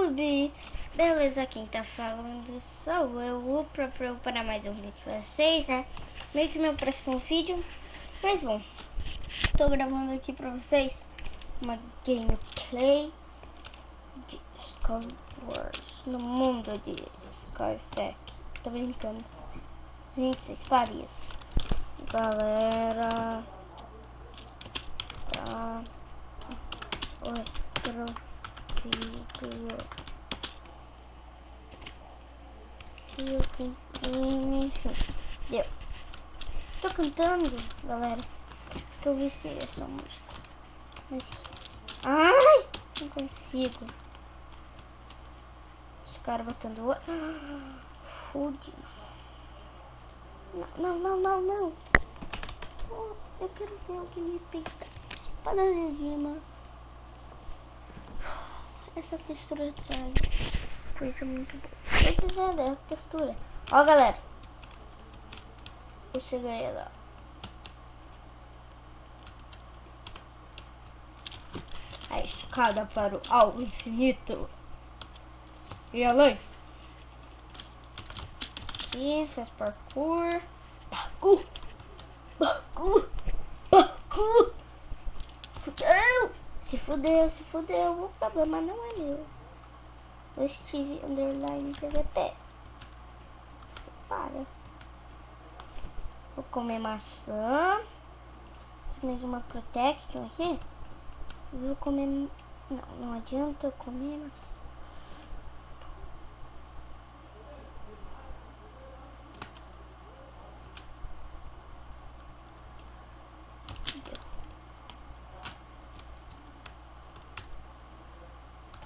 YouTube! Beleza, quem tá falando sou eu, pra preparar mais um vídeo pra vocês, né? Meio que meu próximo vídeo. Mas bom, tô gravando aqui pra vocês uma gameplay de Skywars no mundo de Skyfac. Tô brincando. Gente, vocês parem isso. Galera, tá outro vídeo. Deu. Tô cantando, galera. Que eu viciei essa música. Mas... ai, não consigo. Os caras botando. Fude. Não. Oh, eu quero ver alguém me pegar. Espada de gema. Essa textura traz coisa muito boa. Eu quiser ver a textura. Ó, galera. O segredo. A escada para ao infinito. E além. Aqui faz parkour. Parkour. Fudeu. Se fudeu. O problema não é meu. Eu Steve underline PVP. Para. Vou comer maçã. Mais uma protection aqui. Vou comer. Não adianta eu comer maçã.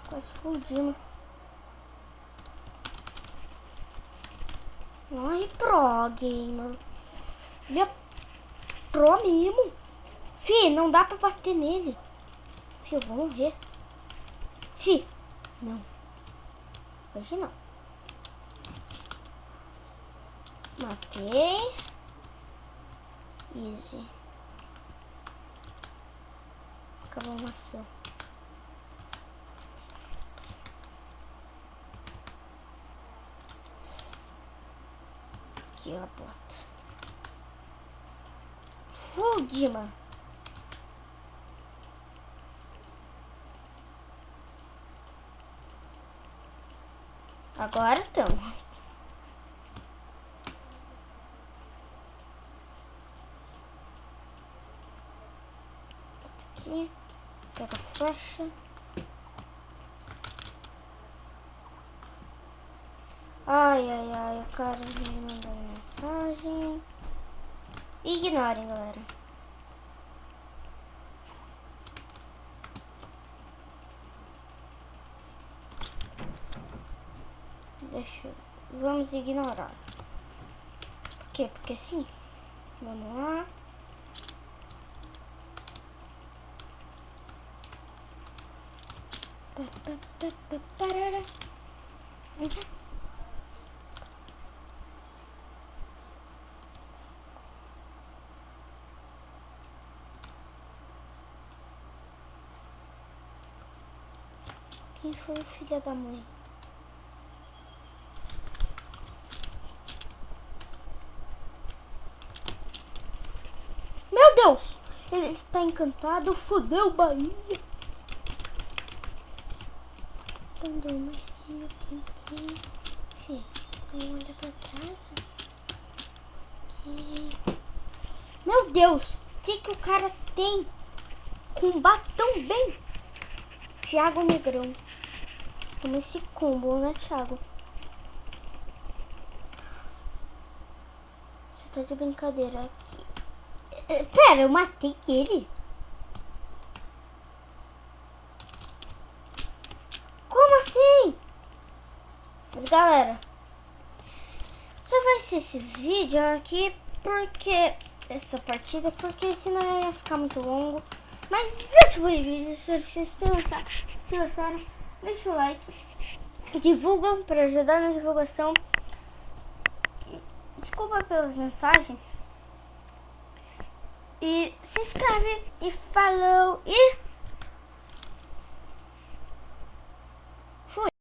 Quase fundindo. Ai, pro gamer. Ele é pro mesmo. Fih, não dá pra bater nele. Fih, eu vou morrer. Fih, não. Hoje não. Matei. Easy. Acabou a maçã. Aqui a porta. Fude, mano. Agora estamos. Aqui. Pega a flecha. Ai, o cara me mandou mensagem. Ignorem, galera. Vamos ignorar. Por quê? Porque sim. Vamos lá. Quem foi o filho da mãe? Meu Deus! Ele está encantado. Fodeu Bahia. Andou mais aqui. Olha pra trás. Aqui. Meu Deus! O que o cara tem? Combate tão bem. Thiago Negrão. Toma esse combo, né, Thiago? Você tá de brincadeira aqui. Pera, eu matei ele? Como assim? Mas galera, só vai ser esse vídeo aqui porque essa partida, porque senão ia ficar muito longo. Mas esse foi o vídeo. Se vocês gostaram, deixa o like, divulgam para ajudar na divulgação. Desculpa pelas mensagens. E se inscreve e falou e